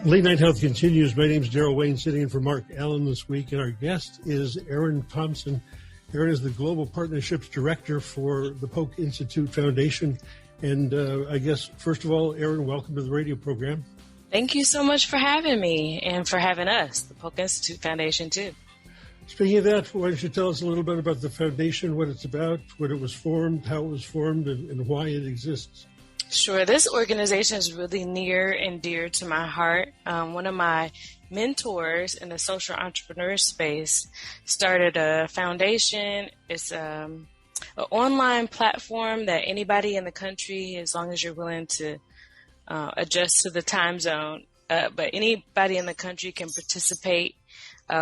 Late Night Health continues. My name is Darrell Wayne, sitting in for Mark Alyn this week, and our guest is Erin-Thompson. Erin is the Global Partnerships Director for the Polk-Institute Foundation. And I guess, first of all, Erin, welcome to the radio program. Thank you so much for having me and for having us, the Polk-Institute Foundation, too. Speaking of that, why don't you tell us a little bit about the foundation, what it's about, when it was formed, how it was formed, and why it exists? Sure. This organization is really near and dear to my heart. One of my mentors in the social entrepreneur space started a foundation. It's an online platform that anybody in the country, as long as you're willing to adjust to the time zone, but anybody in the country can participate.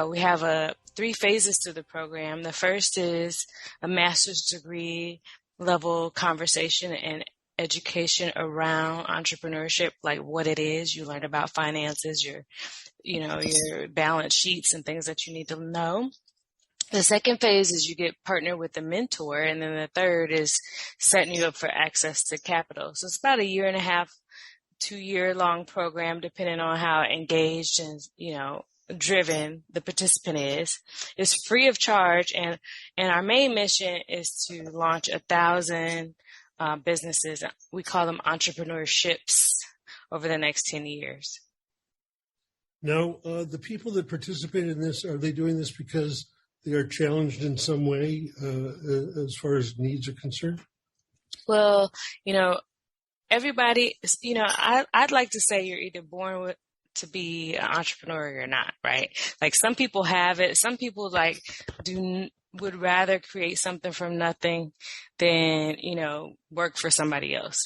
We have 3 phases to the program. The first is a master's degree level conversation and education around entrepreneurship, like what it is. You learn about finances, your balance sheets and things that you need to know. The second phase is you get partnered with a mentor. And then the third is setting you up for access to capital. So it's about a 1.5 to 2-year long program, depending on how engaged and, driven the participant is. It's free of charge. And our main mission is to launch 1,000 businesses. We call them entrepreneurships over the next 10 years. Now, the people that participate in this, are they doing this because they are challenged in some way as far as needs are concerned? Well, everybody, I'd like to say you're either born to be an entrepreneur or you're not, right? Like some people have it. Some people would rather create something from nothing than, work for somebody else.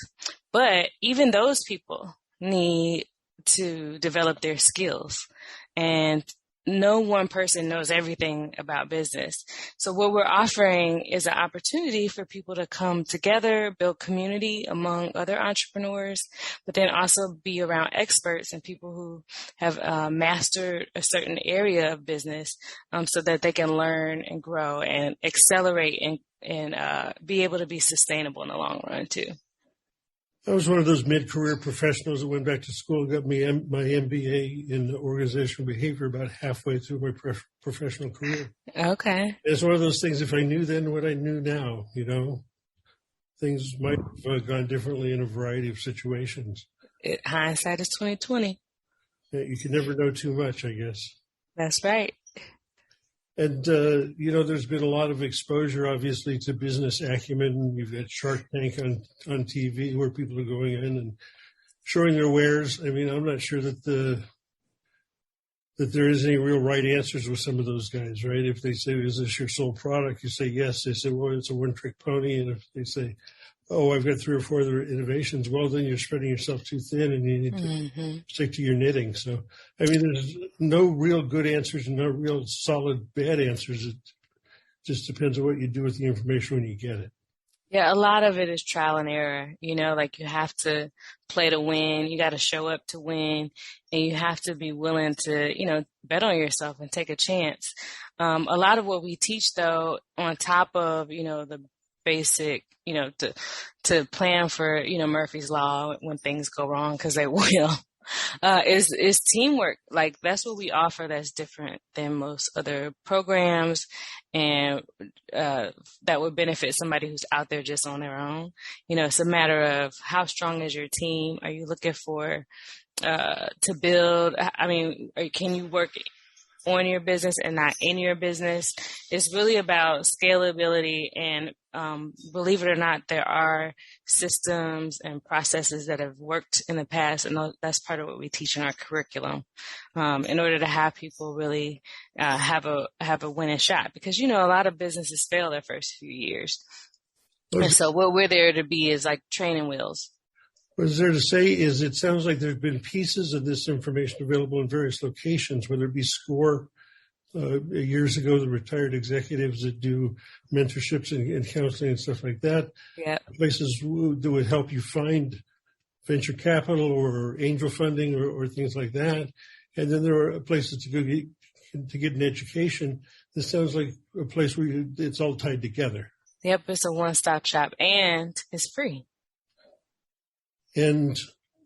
But even those people need to develop their skills, and no one person knows everything about business. So what we're offering is an opportunity for people to come together, build community among other entrepreneurs, but then also be around experts and people who have mastered a certain area of business, so that they can learn and grow and accelerate and be able to be sustainable in the long run too. I was one of those mid-career professionals that went back to school, got me my MBA in organizational behavior about halfway through my professional career. Okay. It's one of those things, if I knew then what I knew now, things might have gone differently in a variety of situations. Hindsight is 20/20. You can never know too much, I guess. That's right. And, there's been a lot of exposure, obviously, to business acumen. You've got Shark Tank on TV where people are going in and showing their wares. I mean, I'm not sure that there is any real right answers with some of those guys, right? If they say, is this your sole product? You say, yes. They say, well, it's a one-trick pony. And if they say, oh, I've got 3 or 4 other innovations, well, then you're spreading yourself too thin and you need to stick to your knitting. So, I mean, there's no real good answers and no real solid bad answers. It just depends on what you do with the information when you get it. Yeah, a lot of it is trial and error. Like you have to play to win. You got to show up to win, and you have to be willing to, bet on yourself and take a chance. A lot of what we teach, though, on top of, the basic, to plan for, Murphy's Law when things go wrong, because they will, is teamwork. Like that's what we offer that's different than most other programs, and that would benefit somebody who's out there just on their own. It's a matter of how strong is your team? Are you looking for to build? I mean, can you work on your business and not in your business? It's really about scalability, and believe it or not, there are systems and processes that have worked in the past, and that's part of what we teach in our curriculum, in order to have people really have a winning shot. Because a lot of businesses fail their first few years, and so what we're there to be is like training wheels. What is there to say is it sounds like there have been pieces of this information available in various locations, whether it be SCORE, years ago, the retired executives that do mentorships and counseling and stuff like that. Yeah. Places that would help you find venture capital or angel funding or things like that. And then there are places to go to get an education. This sounds like a place where it's all tied together. Yep, it's a one-stop shop, and it's free. And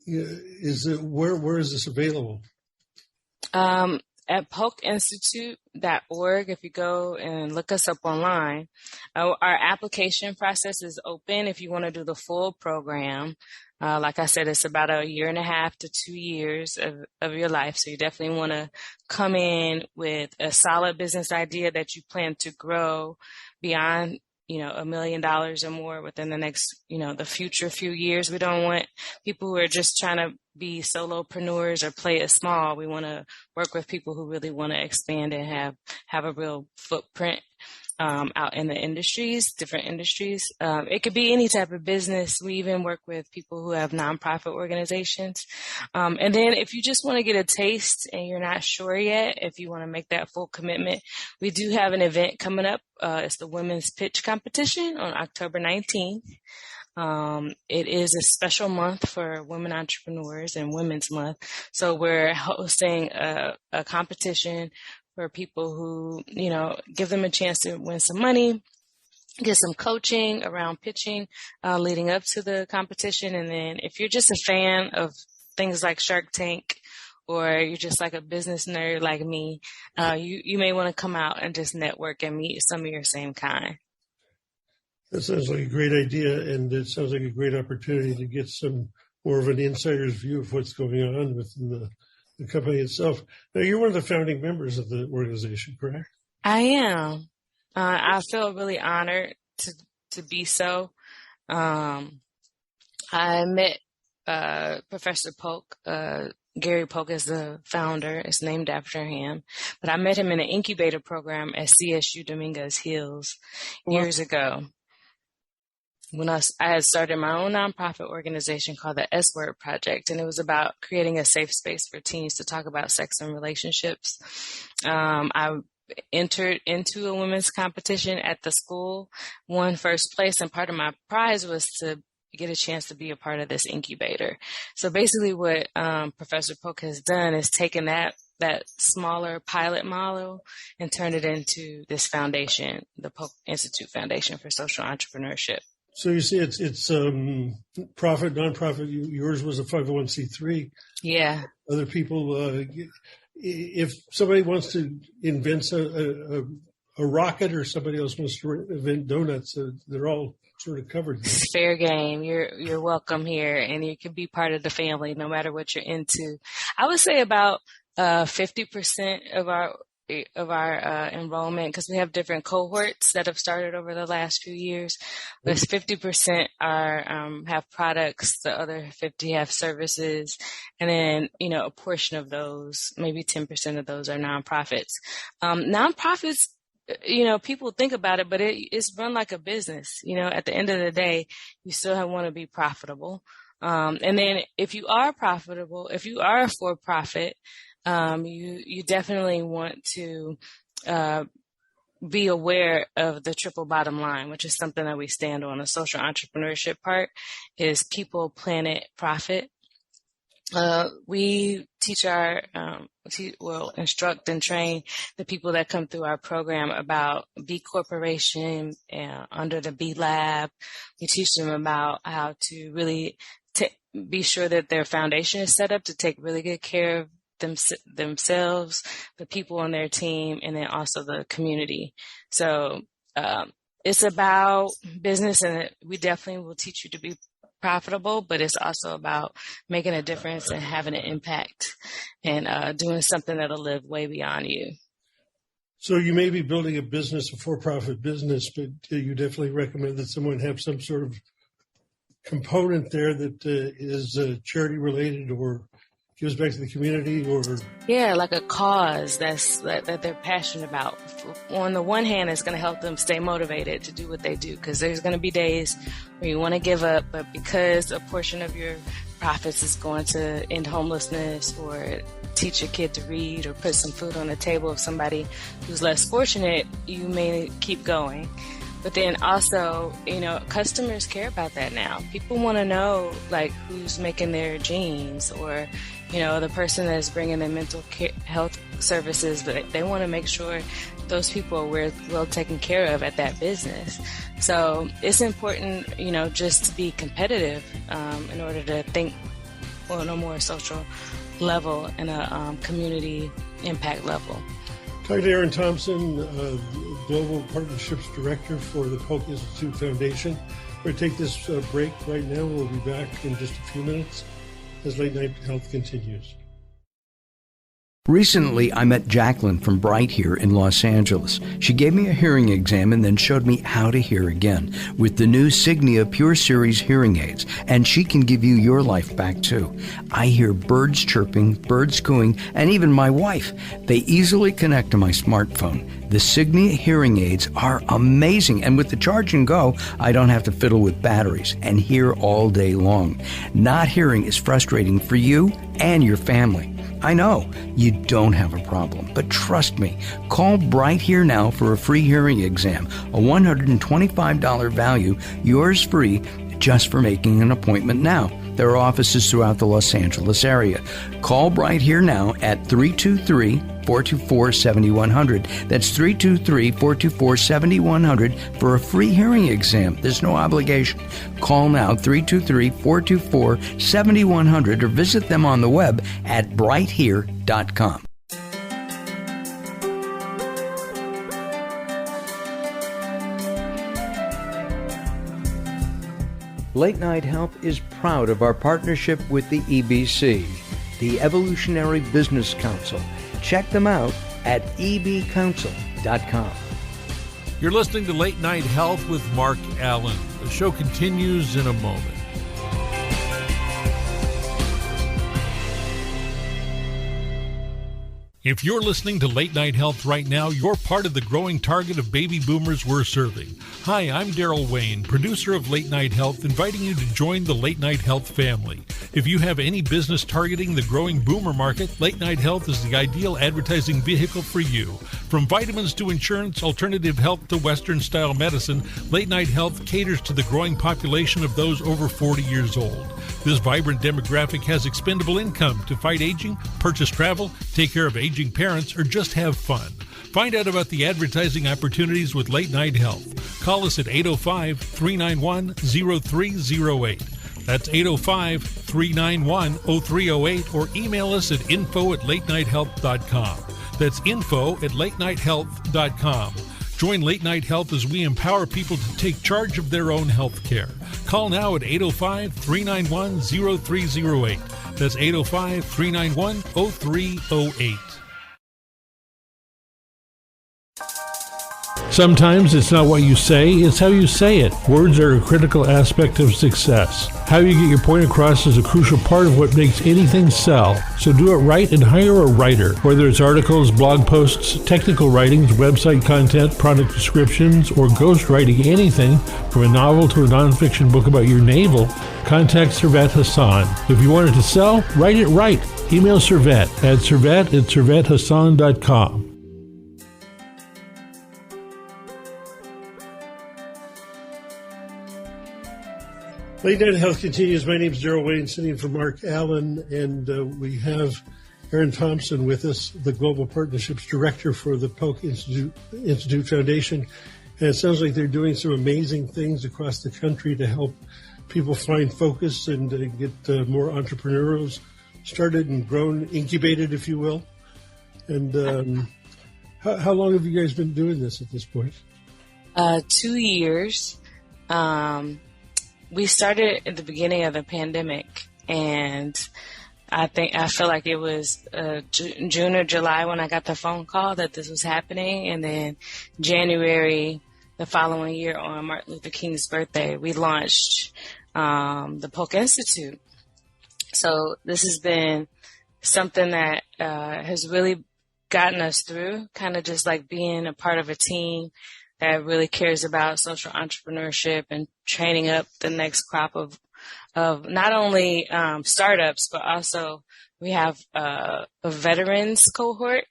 is it, where is this available? At polk-institute.org, if you go and look us up online, our application process is open if you want to do the full program. Like I said, it's about 1.5 to 2 years of your life. So you definitely want to come in with a solid business idea that you plan to grow beyond, $1 million or more within the next, the future few years. We don't want people who are just trying to be solopreneurs or play it small. We want to work with people who really want to expand and have a real footprint out in the industries, different industries. It could be any type of business. We even work with people who have nonprofit organizations. And then if you just want to get a taste and you're not sure yet, if you want to make that full commitment, we do have an event coming up. It's the Women's Pitch Competition on October 19th. It is a special month for women entrepreneurs and Women's Month. So we're hosting a competition for people who, give them a chance to win some money, get some coaching around pitching, leading up to the competition. And then if you're just a fan of things like Shark Tank, or you're just like a business nerd like me, you may want to come out and just network and meet some of your same kind. That sounds like a great idea, and it sounds like a great opportunity to get some more of an insider's view of what's going on within the company itself. Now, you're one of the founding members of the organization, correct? I am. I feel really honored to be so. I met Professor Polk. Gary Polk is the founder. It's named after him. But I met him in an incubator program at CSU Dominguez Hills years ago. When I had started my own nonprofit organization called the S-Word Project, and it was about creating a safe space for teens to talk about sex and relationships. I entered into a women's competition at the school, won first place, and part of my prize was to get a chance to be a part of this incubator. So basically what Professor Polk has done is taken that smaller pilot model and turned it into this foundation, the Polk-Institute Foundation for Social Entrepreneurship. So you see, it's profit, nonprofit. Yours was a 501c3. Yeah. Other people, if somebody wants to invent a rocket, or somebody else wants to invent donuts, they're all sort of covered. It's fair game. You're welcome here, and you can be part of the family no matter what you're into. I would say about 50% of our enrollment, because we have different cohorts that have started over the last few years, but 50% have products, the other 50 have services, and then a portion of those, maybe 10% of those, are nonprofits. Nonprofits, people think about it, but it's run like a business. At the end of the day, you still want to be profitable. And then if you are profitable, if you are a for-profit, you definitely want to be aware of the triple bottom line, which is something that we stand on. The social entrepreneurship part is people, planet, profit. We teach instruct and train the people that come through our program about B Corporation under the B Lab. We teach them about how to really be sure that their foundation is set up to take really good care of themselves, the people on their team, and then also the community. So it's about business, and we definitely will teach you to be profitable, but it's also about making a difference and having an impact and doing something that'll live way beyond you. So you may be building a business, a for-profit business, but you definitely recommend that someone have some sort of component there that is charity related or gives back to the community, or like a cause that they're passionate about. On the one hand, it's going to help them stay motivated to do what they do, because there's going to be days where you want to give up, but because a portion of your profits is going to end homelessness or teach a kid to read or put some food on the table of somebody who's less fortunate, you may keep going. But then also, customers care about that now. People want to know, who's making their jeans, or, the person that's bringing the mental health services, but they want to make sure those people are well taken care of at that business. So it's important, just to be competitive in order to think on a more social level and a community impact level. Talking to Erin-Thompson, Global Partnerships Director for the Polk-Institute Foundation. We're going to take this break right now. We'll be back in just a few minutes as Late Night Health continues. Recently, I met Jacqueline from Bright here in Los Angeles. She gave me a hearing exam and then showed me how to hear again with the new Signia Pure Series hearing aids, and she can give you your life back too. I hear birds chirping, birds cooing, and even my wife. They easily connect to my smartphone. The Signia hearing aids are amazing, and with the charge and go, I don't have to fiddle with batteries and hear all day long. Not hearing is frustrating for you and your family. I know you don't have a problem, but trust me, call Bright Here now for a free hearing exam, a $125 value, yours free, just for making an appointment now. There are offices throughout the Los Angeles area. Call Bright Here now at 323-424-7100. That's 323-424-7100 for a free hearing exam. There's no obligation. Call now, 323-424-7100, or visit them on the web at brighthere.com. Late Night Health is proud of our partnership with the EBC, the Evolutionary Business Council. Check them out at ebcouncil.com. You're listening to Late Night Health with Mark Alyn. The show continues in a moment. If you're listening to Late Night Health right now, you're part of the growing target of baby boomers we're serving. Hi, I'm Darrell Wayne, producer of Late Night Health, inviting you to join the Late Night Health family. If you have any business targeting the growing boomer market, Late Night Health is the ideal advertising vehicle for you. From vitamins to insurance, alternative health to Western-style medicine, Late Night Health caters to the growing population of those over 40 years old. This vibrant demographic has expendable income to fight aging, purchase travel, take care of aging parents, or just have fun. Find out about the advertising opportunities with Late Night Health. Call us at 805-391-0308. That's 805-391-0308, or email us at info@latenighthealth.com. That's info@latenighthealth.com. Join Late Night Health as we empower people to take charge of their own health care. Call now at 805-391-0308. That's 805-391-0308. Sometimes it's not what you say, it's how you say it. Words are a critical aspect of success. How you get your point across is a crucial part of what makes anything sell. So do it right and hire a writer. Whether it's articles, blog posts, technical writings, website content, product descriptions, or ghostwriting anything from a novel to a nonfiction book about your navel, contact Servet Hassan. If you want it to sell, write it right. Email Servet at servet@servethassan.com. Late Night Health continues. My name is Darrell Wayne, sitting in for Mark Alyn, and we have Erin-Thompson with us, the Global Partnerships Director for the Polk-Institute Foundation. And it sounds like they're doing some amazing things across the country to help people find focus and get more entrepreneurs started and grown, incubated, if you will. And how long have you guys been doing this at this point? 2 years. We started at the beginning of the pandemic, and I feel like it was June or July when I got the phone call that this was happening, and then January the following year on Martin Luther King's birthday, we launched the polk-institute. So this has been something that has really gotten us through, kind of just like being a part of a team that really cares about social entrepreneurship and training up the next crop of not only startups, but also we have a veterans cohort.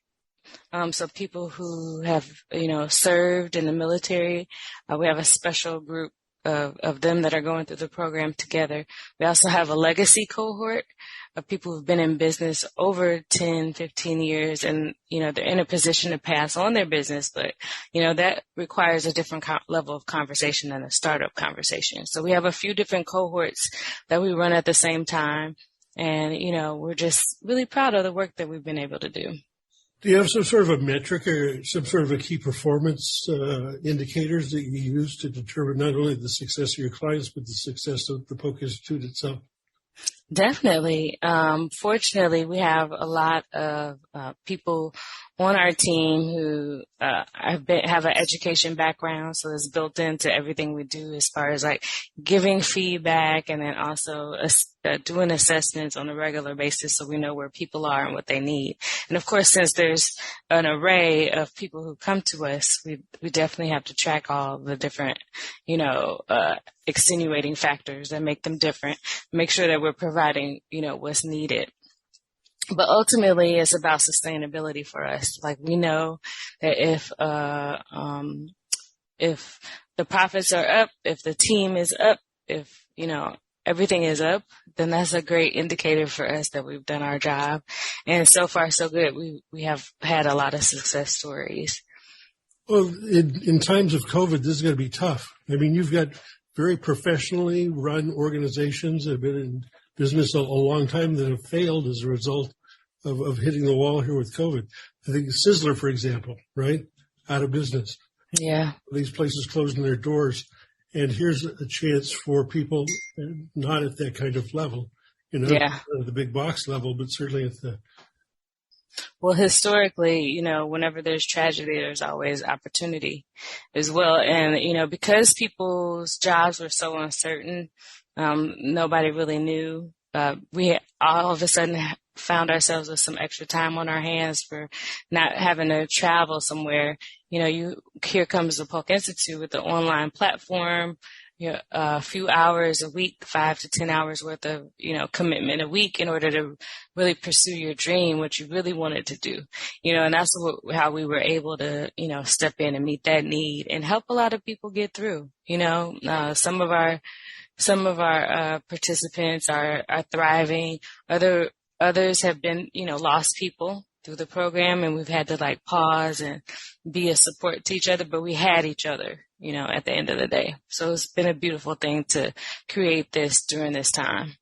So people who have, served in the military. We have a special group of them that are going through the program together. We also have a legacy cohort of people who've been in business over 10, 15 years, and, they're in a position to pass on their business, but, that requires a different level of conversation than a startup conversation. So we have a few different cohorts that we run at the same time. And, we're just really proud of the work that we've been able to do. Do you have some sort of a metric or some sort of a key performance indicators that you use to determine not only the success of your clients, but the success of the Polk-Institute itself? Definitely. Fortunately, we have a lot of people on our team who have an education background, so it's built into everything we do as far as like giving feedback and then also doing assessments on a regular basis so we know where people are and what they need. And of course, since there's an array of people who come to us, we definitely have to track all the different, extenuating factors that make them different, make sure that we're providing, what's needed. But ultimately, it's about sustainability for us. Like, we know that if the profits are up, if the team is up, if, everything is up, then that's a great indicator for us that we've done our job. And so far, so good. We have had a lot of success stories. Well, in times of COVID, this is going to be tough. I mean, you've got very professionally run organizations that have been in business a long time that have failed as a result of hitting the wall here with COVID. I think Sizzler, for example, right? Out of business. Yeah. These places closing their doors. And here's a chance for people not at that kind of level, yeah. At the big box level, but certainly at the... Well, historically, whenever there's tragedy, there's always opportunity as well. And, because people's jobs were so uncertain, nobody really knew. We all of a sudden found ourselves with some extra time on our hands for not having to travel somewhere. Here comes the polk-institute with the online platform, a few hours a week, 5 to 10 hours worth of, commitment a week in order to really pursue your dream, what you really wanted to do, and that's how we were able to, step in and meet that need and help a lot of people get through. Some of our participants are thriving. Others have been, lost people through the program, and we've had to pause and be a support to each other, but we had each other, at the end of the day. So it's been a beautiful thing to create this during this time.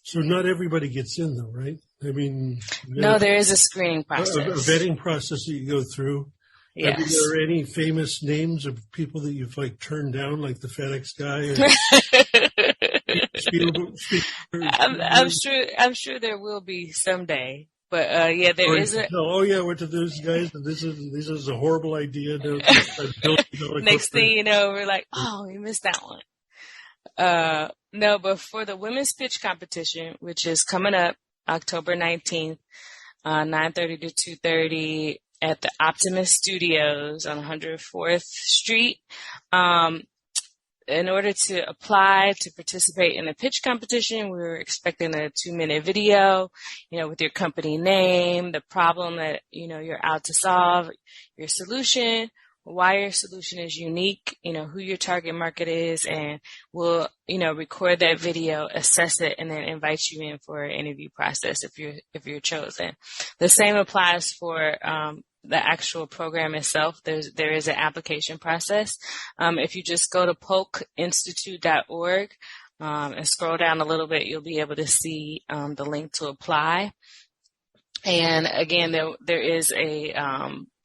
So not everybody gets in though, right? I mean, no, there is a screening process. A vetting process that you go through. Yes. Are there any famous names of people that you've turned down, like the FedEx guy? I'm sure there will be someday. But there is a. Went to those guys. This is a horrible idea. Next thing you know, we're like, oh, we missed that one. No, but for the women's pitch competition, which is coming up October 19th, 9:30 to 2:30 at the Optimus Studios on 104th Street. In order to apply to participate in the pitch competition, we were expecting a 2-minute video, with your company name, the problem that, you're out to solve, your solution, why your solution is unique, who your target market is, and we'll, record that video, assess it, and then invite you in for an interview process if you're chosen. The same applies for, the actual program itself. There is an application process. If you just go to polk-institute.org and scroll down a little bit, you'll be able to see the link to apply. And again, there is a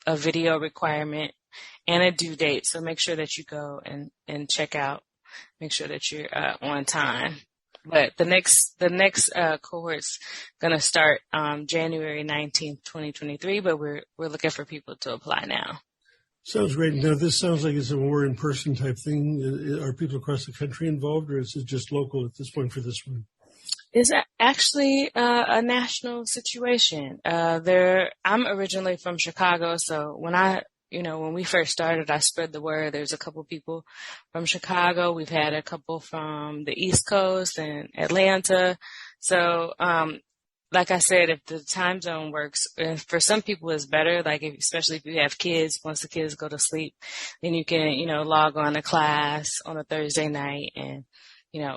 video requirement and a due date. So make sure that you go and check out. Make sure that you're on time. But the next cohort's gonna start January 19th, 2023. But we're looking for people to apply now. Sounds great. Now this sounds like it's a more in-person type thing. Are people across the country involved, or is it just local at this point for this one? It's actually a national situation. I'm originally from Chicago, so when we first started, I spread the word. There's a couple people from Chicago. We've had a couple from the East Coast and Atlanta. So, like I said, if the time zone works, for some people it's better, especially if you have kids, once the kids go to sleep, then you can, log on to class on a Thursday night and,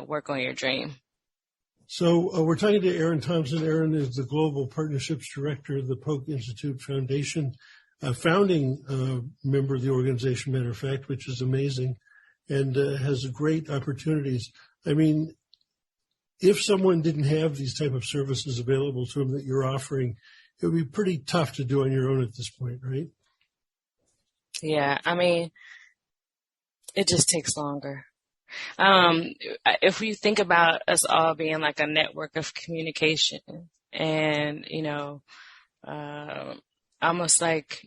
work on your dream. So we're talking to Erin-Thompson. Erin is the Global Partnerships Director of the Polk-Institute Foundation. A founding member of the organization, matter of fact, which is amazing, and has great opportunities. I mean, if someone didn't have these type of services available to them that you're offering, it would be pretty tough to do on your own at this point, right? Yeah, I mean, it just takes longer. If you think about us all being like a network of communication and, almost like,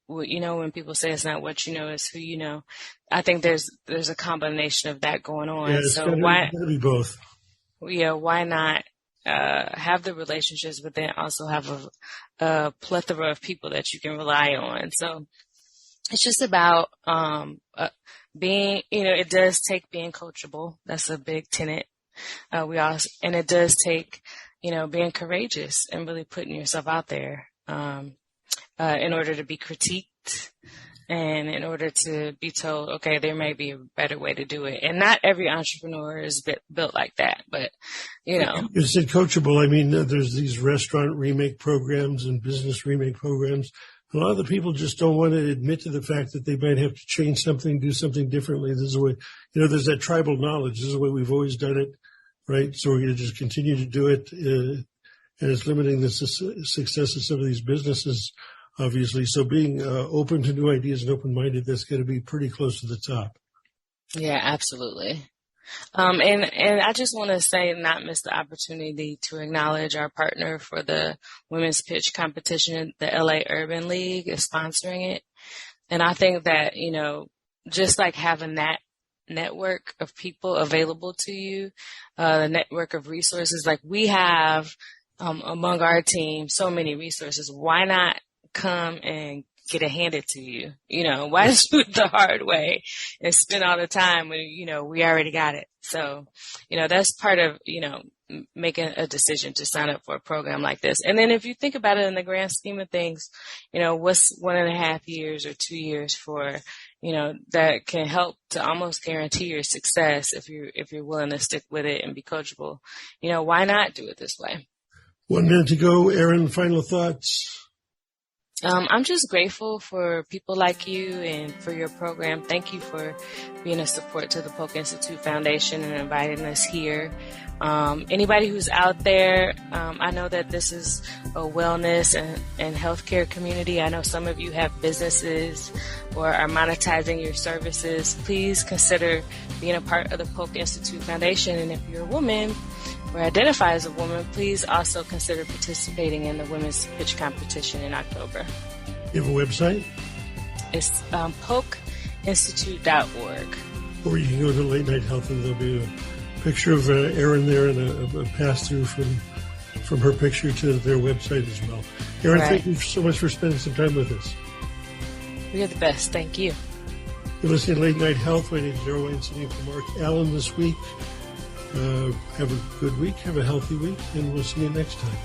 when people say it's not what you know, it's who you know, I think there's a combination of that going on. Yeah, so why be both? Yeah, why not have the relationships, but then also have a plethora of people that you can rely on. So it's just about being, it does take being coachable. That's a big tenet. And it does take, being courageous and really putting yourself out there in order to be critiqued and in order to be told, okay, there may be a better way to do it. And not every entrepreneur is built like that, but, You said coachable. I mean, there's these restaurant remake programs and business remake programs. A lot of the people just don't want to admit to the fact that they might have to change something, do something differently. This is the way, there's that tribal knowledge. This is the way we've always done it, right? So we're going to just continue to do it. And it's limiting the success of some of these businesses, obviously. So being open to new ideas and open-minded, that's going to be pretty close to the top. Yeah, absolutely. And I just want to say, not miss the opportunity to acknowledge our partner for the women's pitch competition. The LA Urban League is sponsoring it. And I think that, just like having that network of people available to you, the network of resources, like we have, among our team, so many resources. Why not come and get it handed to you? Why do it the hard way and spend all the time when, we already got it? So, that's part of, making a decision to sign up for a program like this. And then if you think about it in the grand scheme of things, what's 1.5 years or 2 years for, that can help to almost guarantee your success if you're willing to stick with it and be coachable. Why not do it this way? 1 minute to go. Erin, final thoughts? I'm just grateful for people like you and for your program. Thank you for being a support to the Polk-Institute Foundation and inviting us here. Anybody who's out there, I know that this is a wellness and healthcare community. I know some of you have businesses or are monetizing your services. Please consider being a part of the Polk-Institute Foundation. And if you're a woman or identify as a woman, please also consider participating in the Women's Pitch Competition in October. You have a website? It's polk-institute.org. Or you can go to Late Night Health and there'll be a picture of Erin there and a pass-through from her picture to their website as well. Erin, Thank you so much for spending some time with us. You're the best. Thank you. You're listening to Late Night Health. My name is Darrell and sitting for Mark Alyn this week. Have a good week, have a healthy week, and we'll see you next time.